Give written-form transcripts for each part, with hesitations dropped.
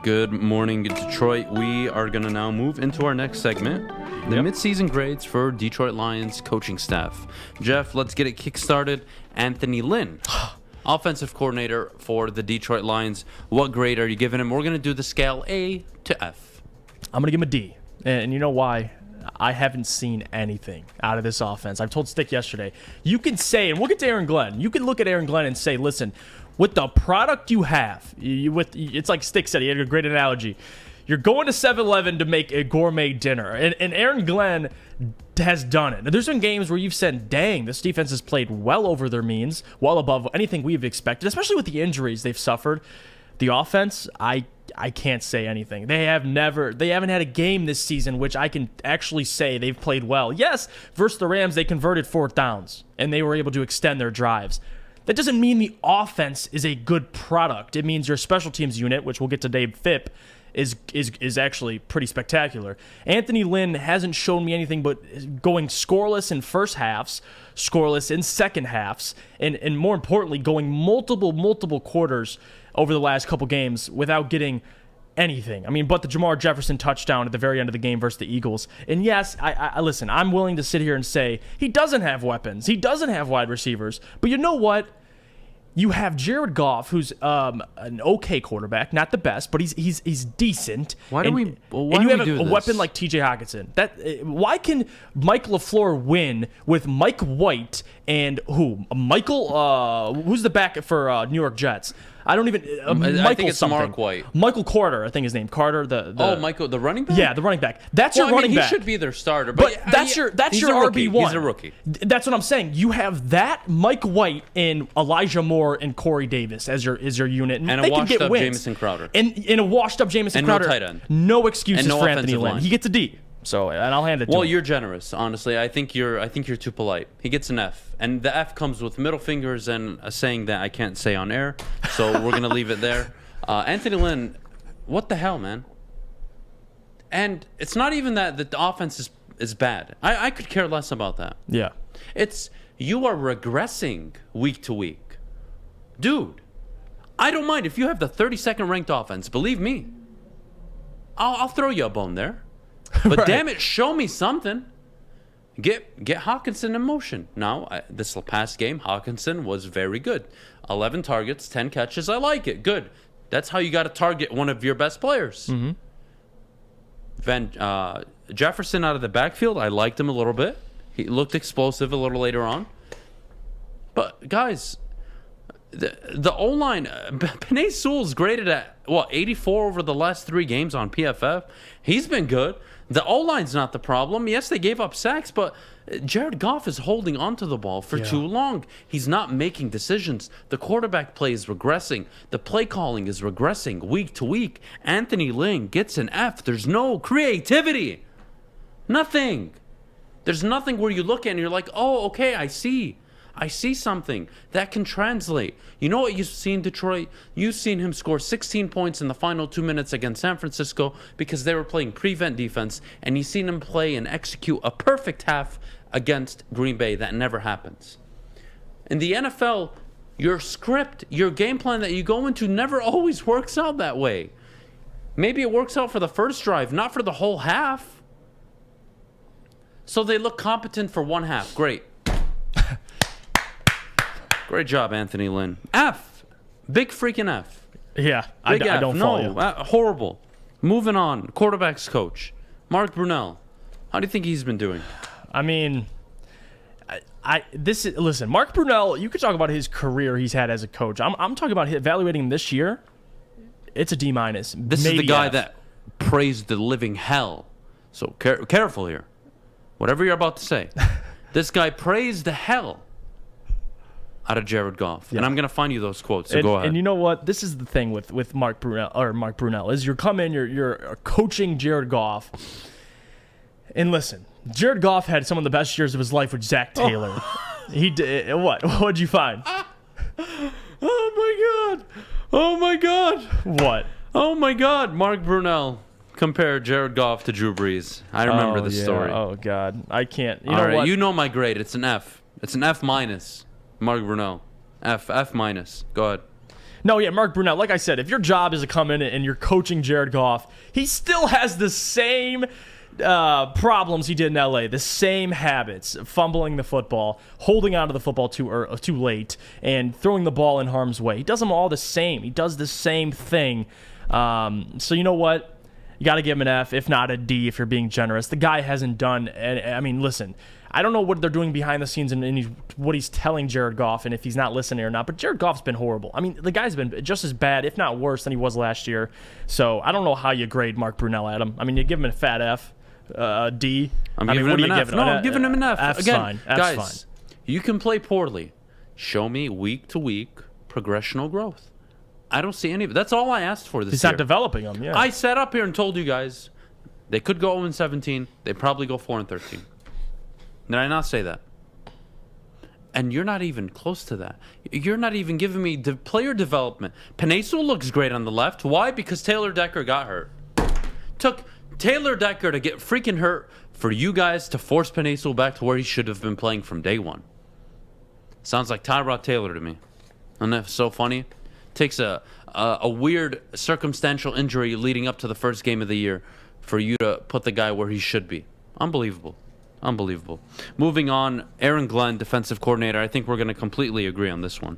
Good morning, Detroit. We are going to now move into our next segment, the midseason grades for Detroit Lions coaching staff. Jeff, let's get it kick-started. Anthony Lynn, offensive coordinator for the Detroit Lions. What grade are you giving him? We're going to do the scale A to F. I'm going to give him a D. And you know why? I haven't seen anything out of this offense. I've told Stick yesterday. You can say, and we'll get to Aaron Glenn. You can look at Aaron Glenn and say, listen, with the product you have, it's like Stick said, he had a great analogy. You're going to 7-Eleven to make a gourmet dinner. And Aaron Glenn has done it. There's been games where you've said, dang, this defense has played well over their means, well above anything we've expected, especially with the injuries they've suffered. The offense, I can't say anything. They haven't had a game this season which I can actually say they've played well. Yes, versus the Rams, they converted fourth downs, and they were able to extend their drives. That doesn't mean the offense is a good product. It means your special teams unit, which we'll get to Dave Phipp, is actually pretty spectacular. Anthony Lynn hasn't shown me anything but going scoreless in first halves, scoreless in second halves, and more importantly, going multiple quarters over the last couple games without getting anything. I mean, but the Jamar Jefferson touchdown at the very end of the game versus the Eagles. And yes, I listen, I'm willing to sit here and say he doesn't have weapons. He doesn't have wide receivers. But you know what? You have Jared Goff, who's an okay quarterback, not the best, but he's decent. Why do we do a this? weapon like T.J. Hockenson. Why can Mike LaFleur win with Mike White and who? Michael? Who's the back for New York Jets? I don't even. Michael I think it's something. Mark White. Michael Carter, I think his name. Carter. Michael, the running back. Yeah, the running back. That's your running back. He should be their starter, but that's your RB1. He's a rookie. That's what I'm saying. You have that Mike White and Elijah Moore and Corey Davis as your unit, and they a can get washed-up wins. Jamison Crowder. And a washed-up Jamison Crowder. No tight end. No excuses and no for Anthony Lynn. line. He gets a D. So, and I'll hand it to him. Well, you're generous, honestly. I think you're too polite. He gets an F, and the F comes with middle fingers and a saying that I can't say on air. So we're gonna leave it there. Anthony Lynn, what the hell, man? And it's not even that the offense is bad. I could care less about that. Yeah. It's you are regressing week to week, dude. I don't mind if you have the 32nd ranked offense. Believe me, I'll throw you a bone there. But right. Damn it, show me something. Get Hockenson in motion. Now, this past game, Hockenson was very good. 11 targets, 10 catches. I like it. Good. That's how you got to target one of your best players. Mm-hmm. Jefferson out of the backfield, I liked him a little bit. He looked explosive a little later on. But, guys, the O-line, Penei Sewell's graded at, 84 over the last 3 games on PFF. He's been good. The O-line's not the problem. Yes, they gave up sacks, but Jared Goff is holding onto the ball for too long. He's not making decisions. The quarterback play is regressing. The play calling is regressing week to week. Anthony Lynn gets an F. There's no creativity. Nothing. There's nothing where you look at and you're like, oh, okay, I see something that can translate. You know what you've seen, Detroit? You've seen him score 16 points in the final 2 minutes against San Francisco because they were playing prevent defense, and you've seen him play and execute a perfect half against Green Bay. That never happens. In the NFL, your script, your game plan that you go into never always works out that way. Maybe it works out for the first drive, not for the whole half. So they look competent for one half. Great. Great job, Anthony Lynn. F. Big freaking F. Yeah, I don't follow you. Horrible. Moving on. Quarterbacks coach. Mark Brunell. How do you think he's been doing? I mean, listen, Mark Brunell, you could talk about his career he's had as a coach. I'm talking about evaluating him this year. It's a D-. This is the guy that praised the living hell. So careful here. Whatever you're about to say. This guy praised the hell out of Jared Goff. Yeah. And I'm going to find you those quotes, so go ahead. And you know what? This is the thing with Mark Brunell, is you're coaching Jared Goff. And listen, Jared Goff had some of the best years of his life with Zach Taylor. He did. What'd you find? Oh my God. What? Oh my God. Mark Brunell compared Jared Goff to Drew Brees. I remember this story. Oh God. I can't. You know what? You know my grade. It's an F. It's an F-. Mark Brunell. F-. Go ahead. No, yeah, Mark Brunell. Like I said, if your job is to come in and you're coaching Jared Goff, he still has the same problems he did in LA, the same habits: fumbling the football, holding onto the football too late, and throwing the ball in harm's way. He does them all the same. He does the same thing. So you know what? You got to give him an F, if not a D, if you're being generous. The guy hasn't done. I mean, listen. I don't know what they're doing behind the scenes and what he's telling Jared Goff and if he's not listening or not, but Jared Goff's been horrible. I mean, the guy's been just as bad, if not worse, than he was last year. So I don't know how you grade Mark Brunell at him. I mean, you give him a fat F, D. I'm giving him an F. No, I'm giving him an F. F's Again, fine. F's guys, fine. you can play poorly. Show me week to week progressional growth. I don't see any of it. That's all I asked for this He's year. not developing them, yeah. I sat up here and told you guys they could go 0-17. They'd probably go 4-13. Did I not say that? And you're not even close to that. You're not even giving me player development. Penei Sewell looks great on the left. Why? Because Taylor Decker got hurt. Took Taylor Decker to get freaking hurt for you guys to force Penei Sewell back to where he should have been playing from day one. Sounds like Tyrod Taylor to me. Isn't that so funny? Takes a weird circumstantial injury leading up to the first game of the year for you to put the guy where he should be. Unbelievable. Unbelievable. Moving on, Aaron Glenn, defensive coordinator. I think we're going to completely agree on this one.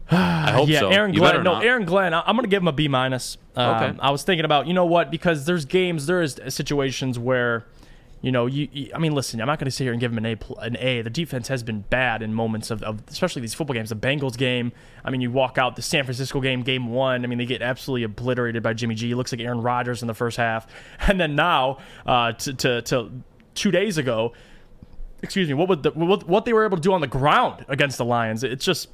I hope so. Aaron You Glenn. better No, not. Aaron Glenn. I'm going to give him a B minus. Okay. I was thinking about, you know what? Because there is situations where, you know, I mean, listen, I'm not going to sit here and give him an A. The defense has been bad in moments of especially these football games. The Bengals game. I mean, you walk out the San Francisco game 1. I mean, they get absolutely obliterated by Jimmy G. He looks like Aaron Rodgers in the first half, and then now to 2 days ago, excuse me, what they were able to do on the ground against the Lions. It's just,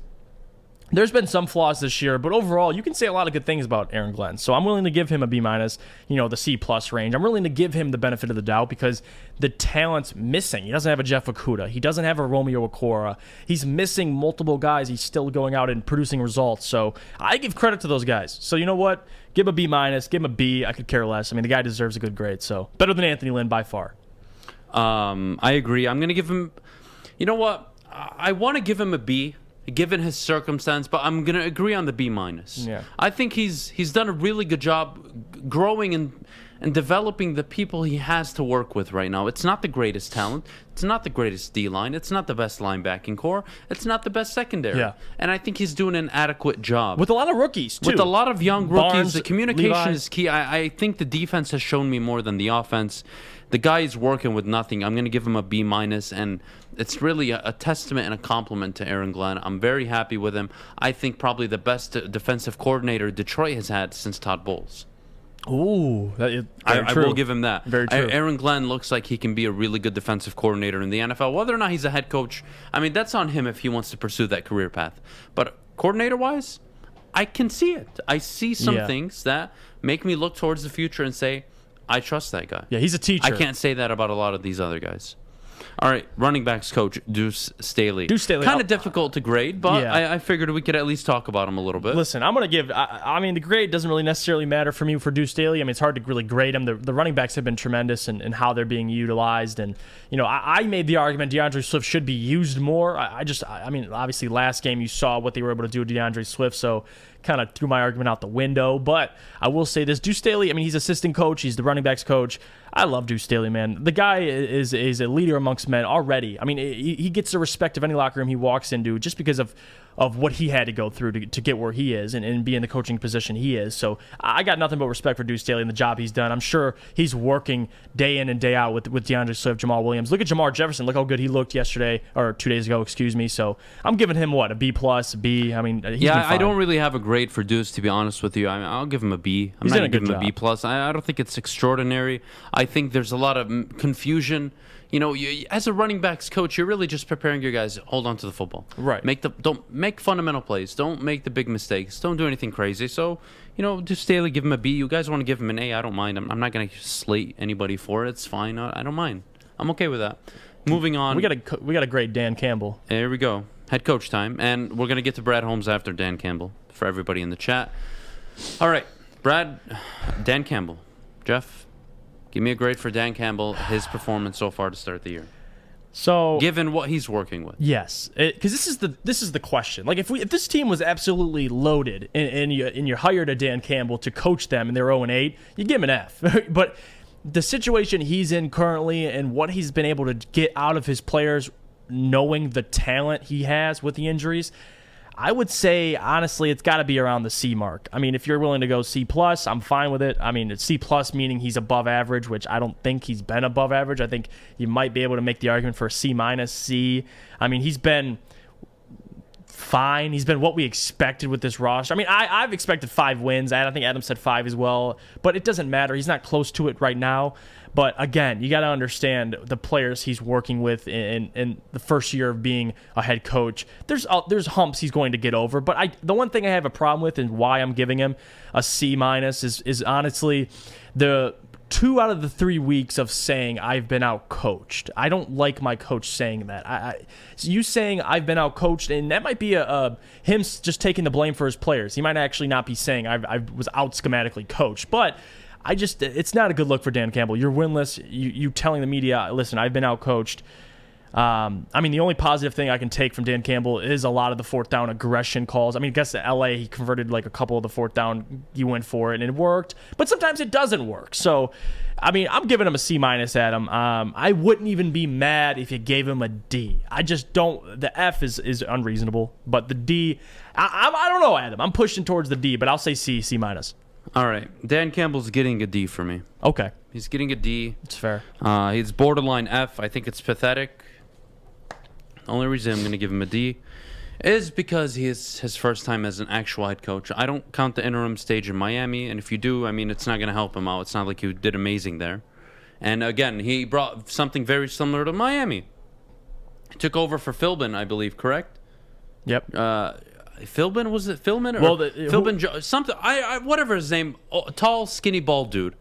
there's been some flaws this year, but overall, you can say a lot of good things about Aaron Glenn. So I'm willing to give him a B minus, you know, the C plus range. I'm willing to give him the benefit of the doubt because the talent's missing. He doesn't have a Jeff Okudah. He doesn't have a Romeo Okwara. He's missing multiple guys. He's still going out and producing results. So I give credit to those guys. So you know what? Give him a B minus, give him a B. I could care less. I mean, the guy deserves a good grade. So better than Anthony Lynn by far. I agree. I'm going to give him, you know what? I want to give him a B, given his circumstance, but I'm going to agree on the B minus. Yeah. I think he's done a really good job growing and developing the people he has to work with right now. It's not the greatest talent. It's not the greatest D-line. It's not the best linebacking core. It's not the best secondary. Yeah. And I think he's doing an adequate job. With a lot of rookies, too. With a lot of young rookies, Barnes, the communication Levi. is key. I think the defense has shown me more than the offense. The guy is working with nothing. I'm going to give him a B minus, and it's really a testament and a compliment to Aaron Glenn. I'm very happy with him. I think probably the best defensive coordinator Detroit has had since Todd Bowles. Ooh, that is I will give him that. Very true. Aaron Glenn looks like he can be a really good defensive coordinator in the NFL. Whether or not he's a head coach, I mean, that's on him if he wants to pursue that career path. But coordinator-wise, I can see it. I see some things that make me look towards the future and say, I trust that guy. Yeah, he's a teacher. I can't say that about a lot of these other guys. All right, running backs coach, Deuce Staley. Deuce Staley. Kind of difficult to grade, but Yeah. I figured we could at least talk about him a little bit. Listen, I'm going to give, I mean, the grade doesn't really necessarily matter for me for Deuce Staley. I mean, it's hard to really grade him. The running backs have been tremendous in how they're being utilized. And, you know, I made the argument DeAndre Swift should be used more. I mean, obviously last game you saw what they were able to do with DeAndre Swift, so kind of threw my argument out the window. But I will say this, Deuce Staley, I mean, he's assistant coach. He's the running backs coach. I love Deuce Staley, man. The guy is a leader amongst men already. I mean, he gets the respect of any locker room he walks into just because of what he had to go through to get where he is and be in the coaching position he is. So I got nothing but respect for Deuce Staley and the job he's done. I'm sure he's working day in and day out with DeAndre Swift, Jamal Williams. Look at Jamar Jefferson. Look how good he looked yesterday, or 2 days ago, excuse me. So I'm giving him, what, a B+, a B? I mean, he's been fine. I don't really have a grade for Deuce, to be honest with you. I'll give him a B. I'm He's not done a going to good give him a B+. I don't think it's extraordinary. I think there's a lot of confusion. You know, as a running backs coach, you're really just preparing your guys to hold on to the football. Right. Don't make fundamental plays. Don't make the big mistakes. Don't do anything crazy. So, you know, just Staley, give him a B. You guys want to give him an A, I don't mind. I'm not going to slate anybody for it. It's fine. I don't mind. I'm okay with that. Moving on. We got a great Dan Campbell. There we go. Head coach time. And we're going to get to Brad Holmes after Dan Campbell for everybody in the chat. All right. Dan Campbell. Jeff, give me a grade for Dan Campbell, his performance so far to start the year. So given what he's working with. Yes, because this is the question. Like if this team was absolutely loaded and you hired a Dan Campbell to coach them and they're 0-8, you give him an F. But the situation he's in currently and what he's been able to get out of his players, knowing the talent he has with the injuries, I would say, honestly, it's got to be around the C mark. I mean, if you're willing to go C+, I'm fine with it. I mean, it's C+, meaning he's above average, which I don't think he's been above average. I think you might be able to make the argument for C-, C. I mean, he's been fine. He's been what we expected with this roster. I mean, I've expected 5 wins. I think Adam said 5 as well, but it doesn't matter. He's not close to it right now. But again, you got to understand the players he's working with in the first year of being a head coach. There's humps he's going to get over. But the one thing I have a problem with and why I'm giving him a C- is honestly the 2 out of the 3 weeks of saying I've been out coached. I don't like my coach saying that. You saying I've been out coached, and that might be him just taking the blame for his players. He might actually not be saying I was out schematically coached, but it's not a good look for Dan Campbell. You're winless. You telling the media, listen, I've been out coached. I mean, the only positive thing I can take from Dan Campbell is a lot of the 4th down aggression calls. I mean, I guess at LA, he converted like a couple of the 4th down. You went for it, and it worked. But sometimes it doesn't work. So, I mean, I'm giving him a C-, Adam. I wouldn't even be mad if you gave him a D. I just don't. The F is unreasonable. But the D, I don't know, Adam. I'm pushing towards the D, but I'll say C-. All right. Dan Campbell's getting a D for me. Okay. He's getting a D. It's fair. He's borderline F. I think it's pathetic. The only reason I'm going to give him a D is because he is his first time as an actual head coach. I don't count the interim stage in Miami, and if you do, I mean, it's not going to help him out. It's not like he did amazing there. And again, he brought something very similar to Miami. He took over for Philbin, I believe, correct? Yep. Philbin, was it Philbin? Well, Philbin, something. Whatever his name, tall, skinny, bald dude.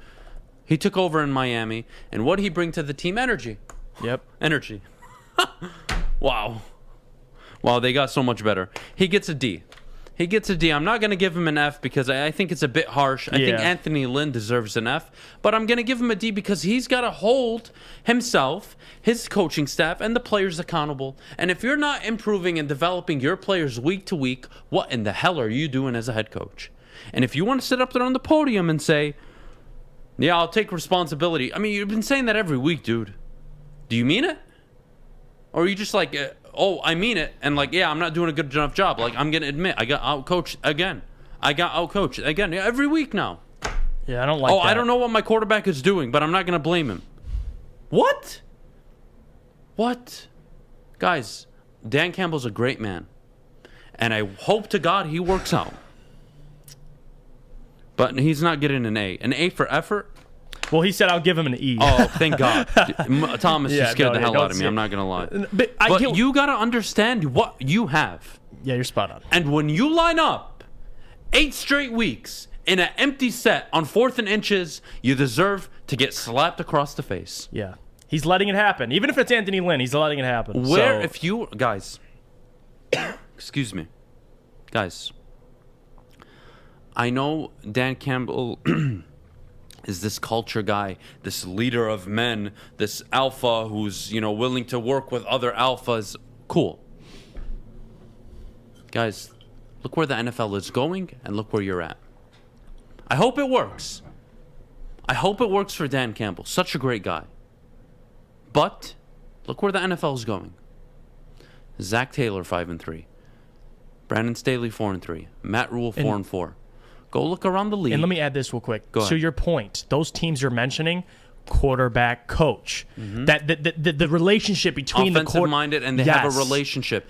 He took over in Miami, and what did he bring to the team? Energy. Yep. Energy. Wow, they got so much better. He gets a D. I'm not going to give him an F because I think it's a bit harsh. I think Anthony Lynn deserves an F, but I'm going to give him a D because he's got to hold himself, his coaching staff, and the players accountable. And if you're not improving and developing your players week to week, what in the hell are you doing as a head coach? And if you want to sit up there on the podium and say, yeah, I'll take responsibility. I mean, you've been saying that every week, dude. Do you mean it? Or are you just like, I mean it, and like, yeah, I'm not doing a good enough job. Like, I'm going to admit, I got outcoached again. Every week now. Yeah, I don't like that. I don't know what my quarterback is doing, but I'm not going to blame him. What? Guys, Dan Campbell's a great man, and I hope to God he works out. But he's not getting an A. An A for effort? Well, he said I'll give him an E. Oh, thank God. Thomas, you scared the hell out of me. I'm not going to lie. But you got to understand what you have. Yeah, you're spot on. And when you line up 8 straight weeks in an empty set on 4th and inches, you deserve to get slapped across the face. Yeah. He's letting it happen. Even if it's Anthony Lynn, he's letting it happen. Guys, excuse me. Guys, I know Dan Campbell is this culture guy, this leader of men, this alpha who's, willing to work with other alphas. Cool. Guys, look where the NFL is going and look where you're at. I hope it works. I hope it works for Dan Campbell. Such a great guy. But look where the NFL is going. Zach Taylor 5-3. Brandon Staley 4-3. Matt Rule 4-4. Go look around the league. And let me add this real quick. Go ahead. To your point, those teams you're mentioning, quarterback, coach, that the relationship between offensive minded, and they have a relationship.